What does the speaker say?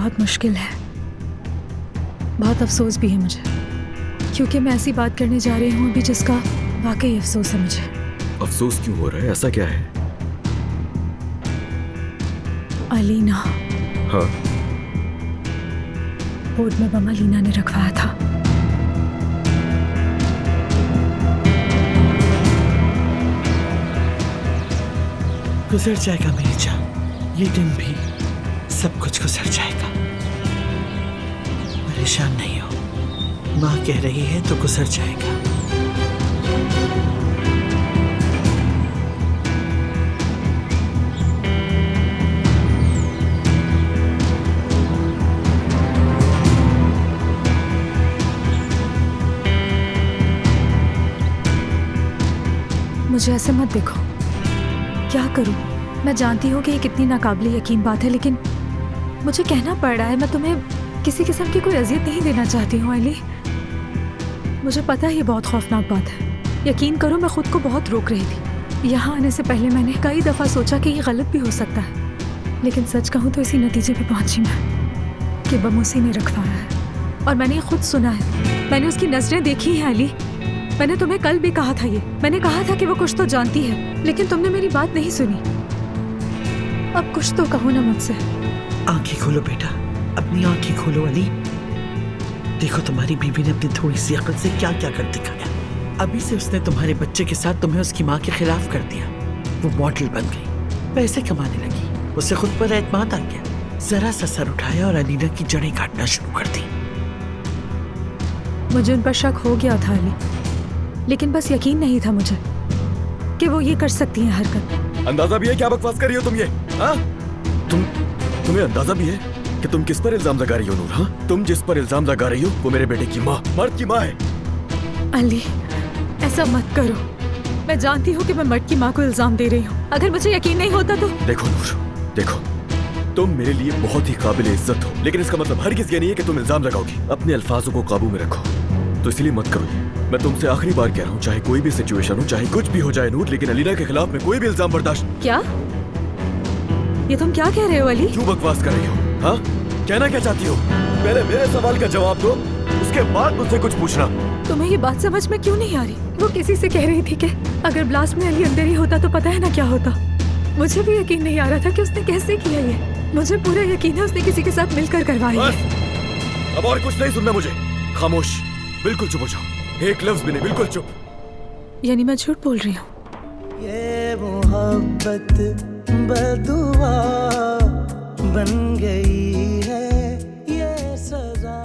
बहुत मुश्किल है, बहुत अफसोस भी है मुझे, क्योंकि मैं ऐसी बात करने जा रही हूँ अभी जिसका वाकई अफसोस है मुझे। अफसोस क्यों हो रहा है? ऐसा क्या है? अलीना। हाँ, बोर्ड में बम अलीना ने रखवाया था। गुजर जाएगा मेरी जान, ये दिन भी सब कुछ गुजर जाएगा। परेशान नहीं हो, माँ कह रही है तो गुजर जाएगा। मुझे ऐसे मत देखो, क्या करूं? मैं जानती हूँ कि ये कितनी नाकाबिले यकीन बात है, लेकिन मुझे कहना पड़ रहा है। मैं तुम्हें किसी किस्म की कोई अजियत नहीं देना चाहती हूँ अली। मुझे पता है ये बहुत खौफनाक बात है, यकीन करो मैं खुद को बहुत रोक रही थी। यहाँ आने से पहले मैंने कई दफ़ा सोचा कि ये गलत भी हो सकता है, लेकिन सच कहूँ तो इसी नतीजे पे पहुँची मैं कि बम उसी ने रखवाया है। और मैंने ये खुद सुना है, मैंने उसकी नजरें देखी हैं अली। मैंने तुम्हें कल भी कहा था, ये मैंने कहा था कि वो कुछ तो जानती है, लेकिन तुमने मेरी बात नहीं सुनी। अब कुछ तो कहो ना मुझसे। आंखें खोलो बेटा, अपनी आंखें खोलो अली। देखो तुम्हारी बीवी ने अपनी थोड़ी सी अकल से क्या क्या कर दिखाया। अभी से उसने तुम्हारे बच्चे के साथ तुम्हें उसकी माँ के खिलाफ कर दिया। वो मॉडल बन गई, पैसे कमाने लगी, उसे खुद पर एतमाद आ गया। जरा सा सर उठाया और अलीना की जड़ें काटना शुरू कर दी। मुझे उन पर शक हो गया था अली, लेकिन बस यकीन नहीं था मुझे कि वो ये कर सकती हैं हरकत। अंदाजा भी है क्या बकवास कर रही हो तुम ये? हाँ, तुम्हें अंदाजा भी है कि तुम किस पर इल्जाम लगा रही हो नूर? हाँ, तुम जिस पर इल्जाम लगा रही हो वो मेरे बेटे की माँ, मर्द की माँ है। अली ऐसा मत करो, मैं जानती हूँ कि मैं मर्द की माँ को इल्जाम दे रही हूँ। अगर मुझे यकीन नहीं होता तो। देखो नूर, देखो, तुम मेरे लिए बहुत ही काबिल इज्जत हो, लेकिन इसका मतलब हरगिज़ ये नहीं है कि तुम इल्जाम लगाओगी। अपने अल्फाजों को काबू में रखो, तो इसलिए मत करो। मैं तुमसे आखिरी बार कह रहा हूँ, चाहे कोई भी सिचुएशन हो, चाहे कुछ भी हो जाए नूर, लेकिन अलीना के खिलाफ में कोई भी इल्जाम बर्दाश्त। क्या? ये तुम क्या कह रहे हो अली? क्यों बकवास कर रही हो? हाँ, कहना क्या चाहती हो? पहले मेरे सवाल का जवाब दो, उसके बाद मुझसे कुछ पूछना। तुम्हें ये बात समझ में क्यों नहीं आ रही? वो किसी से कह रही थी कि अगर ब्लास्ट में अली अंदर ही होता तो पता है ना क्या होता। मुझे भी यकीन नहीं आ रहा था कि उसने कैसे किया ये। मुझे पूरा यकीन है उसने किसी के साथ मिलकर करवाई है। अब और कुछ नहीं सुनना मुझे, खामोश, बिल्कुल चुप हो जाओ, एक लफ्ज भी नहीं, बिल्कुल चुप। यानी मैं झूठ बोल रही हूँ? ये मोहब्बत बदुआ बन गई है, ये सजा